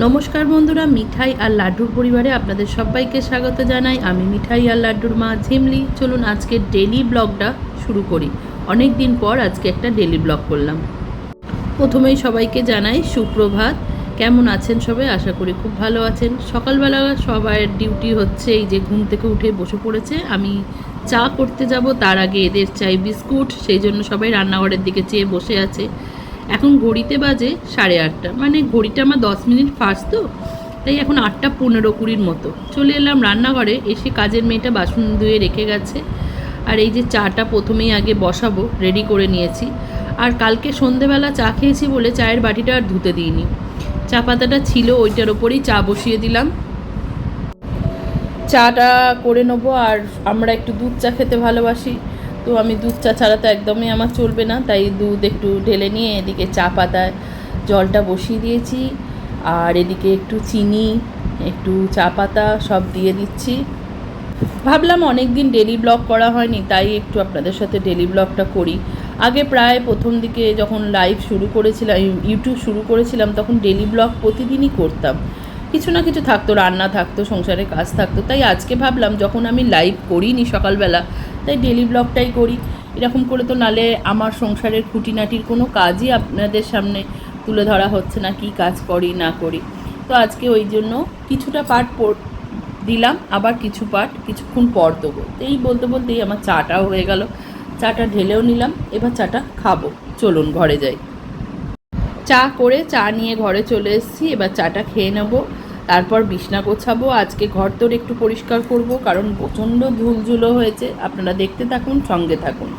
নমস্কার বন্ধুরা, মিঠাই আর লাড্ডুর পরিবারে আপনাদের সবাইকে স্বাগত জানাই। আমি মিঠাই আর লাড্ডুর মা ঝিমলি। চলুন আজকে ডেলি ব্লগটা শুরু করি। অনেক দিন পর আজকে একটা ডেলি ব্লগ করলাম। প্রথমেই সবাইকে জানাই সুপ্রভাত। কেমন আছেন সবাই? আশা করি খুব ভালো আছেন। সকালবেলা সবাইয়ের ডিউটি হচ্ছে, এই যে ঘুম থেকে উঠে বসে পড়েছে। আমি চা করতে যাব, তার আগে এদের চাই বিস্কুট, সেই জন্য সবাই রান্নাঘরের দিকে চেয়ে বসে আছে। এখন ঘড়িতে বাজে 8:30, মানে ঘড়িটা আমার 10 মিনিট ফাস্ট তো, তাই এখন 8:15-20 মতো। চলে এলাম রান্নাঘরে, এসে কাজের মেয়েটা বাসন ধুয়ে রেখে গেছে। আর এই যে চাটা প্রথমেই আগে বসাবো, রেডি করে নিয়েছি। আর কালকে সন্ধেবেলা চা খেয়েছি বলে চায়ের বাটিটা আর ধুতে দিইনি, চা পাতাটা ছিল ওইটার ওপরেই চা বসিয়ে দিলাম। চাটা করে নেবো। আর আমরা একটু দুধ চা খেতে ভালোবাসি, তো আমি দুধ চা ছাড়া তো একদমই আমার চলবে না, তাই দুধ একটু ঢেলে নিয়ে এদিকে চা পাতায় জলটা বসিয়ে দিয়েছি। আর এদিকে একটু চিনি, একটু চা পাতা সব দিয়ে দিচ্ছি। ভাবলাম অনেক দিন ডেলি ব্লগ করা হয়নি, তাই একটু আপনাদের সাথে ডেলি ব্লগটা করি। আগে প্রায় প্রথম দিকে যখন লাইভ শুরু করেছিলাম, ইউটিউব শুরু করেছিলাম, তখন ডেলি ব্লগ প্রতিদিনই করতাম। কিছু না কিছু থাকতো, রান্না থাকতো, সংসারের কাজ থাকতো, তাই আজকে ভাবলাম যখন আমি লাইভ করিনি সকালবেলা, তাই ডেলি ব্লগটাই করি। এরকম করে তো নালে আমার সংসারের খুঁটিনাটির কোনো কাজই আপনাদের সামনে তুলে ধরা হচ্ছে না, কি কাজ করি না করি। তো আজকে ওই জন্য কিছুটা পার্ট দিলাম, আবার কিছু পার্ট কিছুক্ষণ পর দেবো। এই বলতে বলতেই আমার চাটাও হয়ে গেল, চাটা ঢেলেও নিলাম। এবার চাটা খাবো। চলুন ঘরে যাই। চা করে চা নিয়ে ঘরে চলে এসেছি, এবার চাটা খেয়ে নেবো, তারপর বিছনা গোছাবো। আজকে ঘর তোর একটু পরিষ্কার করব, কারণ প্রচণ্ড ধুলঝুলো হয়েছে। আপনারা দেখতে থাকুন, সঙ্গে থাকুন।